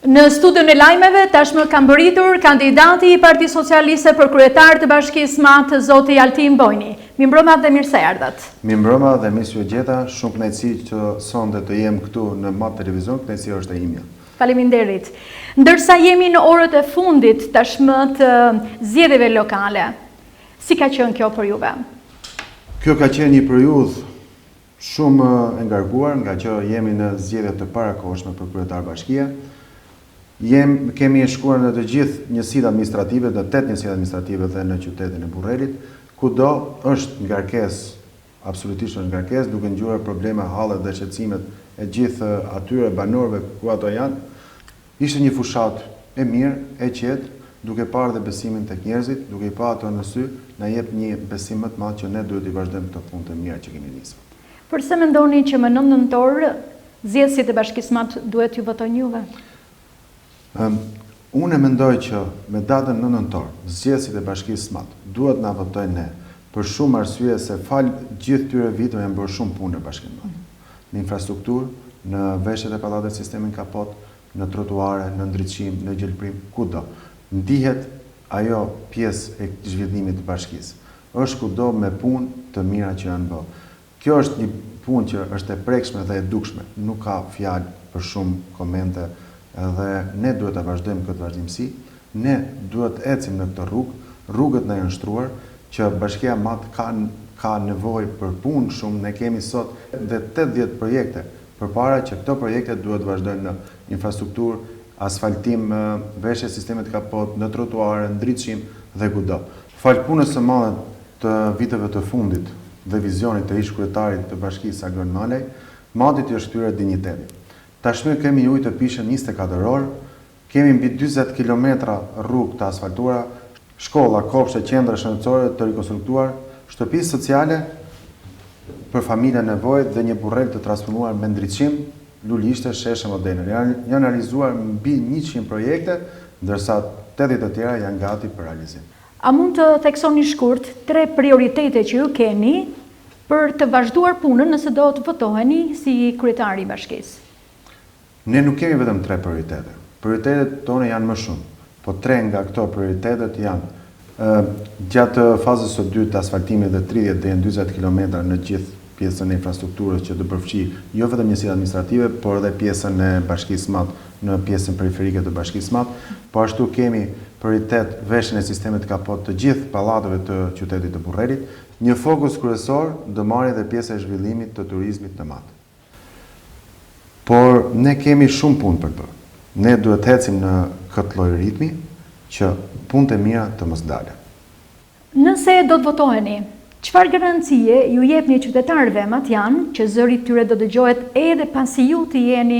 Në studion e lajmeve, tashmë ka mbërritur kandidati i Partisë Socialiste për kryetar të Bashkisë Matë, zoti Altin Bojni. Mirëmbrëma dhe mirë se erdhët. Mirëmbrëma dhe mirë se u gjeta, shumë kënaqësi që sonte të jem këtu në Matë Televizion, kënaqësia është e imja. Faleminderit. Ndërsa jemi në orët e fundit tashmë të zgjedhjeve lokale, si ka qenë kjo për juve? Kjo ka qenë një periudhë shumë e ngarkuar, nga që jemi në zgjedhjet të parakohshme për kryetar bashkie. Kemi shkuar në të gjithë njësitë administrative, në 8 njësitë administrative dhe në qytetin e Burrerit, kudo është ngarkesë, absolutisht është ngarkesë, duke ngjuar probleme, hallet dhe shqetësimet e gjithë atyre banorëve ku ato janë. Ishte një fushat e mirë, e qetë, duke parë dhe besimin tek njerëzit, duke i parë ato në sy, na jep një besim më të madh që ne duhet i vazhdojmë këto punë të mira që kemi nisur. Përse mendoni që më 9 nëntor zgjedhësit e Bashkisë Matë duhet ju votojnë juve? Unë mendoj që me datën 9 nëntor, zgjedhësit e Bashkisë Matë duhet na votojnë ne, për shumë arsye se fal gjithë këtyre viteve janë bërë shumë punë në Bashkinë Matë. Në infrastrukturë, në veshjet e pallatit sistemin kapot, në trotuare, në ndriçim, në gjelprim, kudo. Ndihet ajo pjesë e zhvillimit të bashkisë. Është kudo me punë të mira që janë bërë. Kjo është një punë që është e prekshme dhe e dukshme, nuk ka fjalë për shumë komente. Dhe ne duhet të vazhdojmë këtë vazhdimsi, ne duhet të ecim në këtë rrugë, rrugët na janë shtruar, që Bashkia Matë ka nevojë për punë shumë, ne kemi sot dhe 80 projekte, përpara që këto projekte duhet të vazhdojnë në infrastrukturë, asfaltim, veshje sistemet kapot, në trotuare, ndriçim dhe kudo. Fal punës së madhe të viteve të fundit dhe vizionit të ish kryetarit të Bashkisë Agron Malej, Matit i është kthyer dinjiteti. Tashmë kemi ujë të pishëm 24 orë, kemi mbi 40 km rrugë të asfaltuara, shkolla, kopshte, qendra shëndetësore të rikonstruktuar, shtëpi sociale për familje nevojë dhe një burrel të transformuar me ndriçim, lulishte, sheshe moderne. Janë realizuar mbi 100 projekte, ndërsa 80 të tjera janë gati për realizim. A mund të theksoni shkurt 3 prioritete që ju keni për të vazhduar punën nëse do të votoheni si kryetari i Bashkisë? Ne nuk kemi vetëm 3 prioritete. Prioritetet tona janë më shumë, po 3 nga këto prioritetet janë gjatë fazës së dytë të asfaltimit dhe 30 deri në 40 km në gjithë pjesën e infrastrukturës që do përfshijë jo vetëm njësitë administrative, por edhe pjesën e Bashkisë Matë në pjesën periferike të Bashkisë Matë. Po ashtu kemi prioritet veshjen e sistemit kapot të gjithë pallateve të qytetit të Burrerit. Një fokus kryesor do marrë edhe pjesa e zhvillimit të turizmit në Matë. Por ne kemi shumë punë për të bërë. Ne duhet të ecim në këtë lloj ritmi që punët e mira të mos dalen. Nëse do të votoheni, çfarë garancie ju jepni qytetarëve matjan që zëri tyre do dëgjohet edhe pasi ju të jeni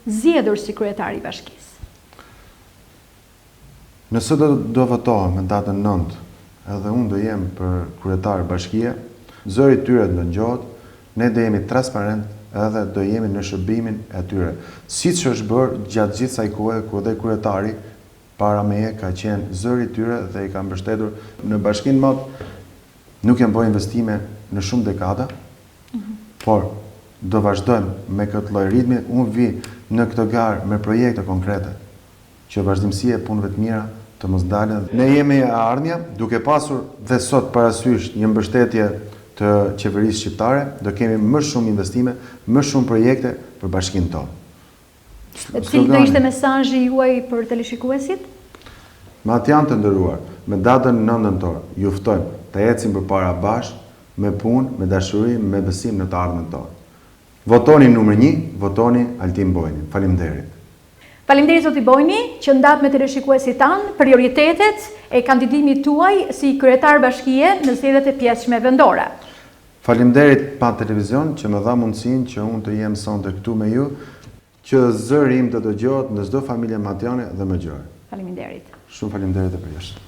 zgjedhur si kryetari i Bashkisë? Nëse do votohem në datën 9, edhe unë do jem për kryetar bashkie, zëri tyre do dëgjohet, ne do jemi transparent edhe do jemi në shërbimin e tyre. Siç është bërë gjatë gjithë asaj kohe ku edhe kryetari para meje ka qenë zëri i tyre dhe i ka mbështetur në Bashkinë Matë, nuk janë bërë investime në shumë dekada, por do vazhdojmë me këtë lloj ritmi. Unë vi në këtë garë me projekte konkrete që vazhdimësia e punëve të mira të mos dalen. Ne jemi e ardhmja, duke pasur dhe sot parasysh një mbështetje të qeverisë shqiptare, do kemi më shumë investime, më shumë projekte për bashkinë tonë. Cili do ishte mesazhi juaj për teleshikuesit? Matjan të nderuar, me datën 9 nëntor, ju ftojmë të ecim përpara bashkë, me punë, me dashuri, me besim në të ardhmen tonë. Votoni numër 1, votoni Altin Bojnin. Faleminderit. Faleminderit zoti Bojni që ndat me teleshikuesit tanë prioritetet e kandidimit tuaj si kryetar bashkie në zgjedhjet e pjesshme vendore. Faleminderit pa televizion që më dha mundësinë që unë të jem sonte këtu me ju, që zëri im të dëgjohet në çdo familje matjane dhe më gjërë. Faleminderit. Shumë faleminderit e përjashtë.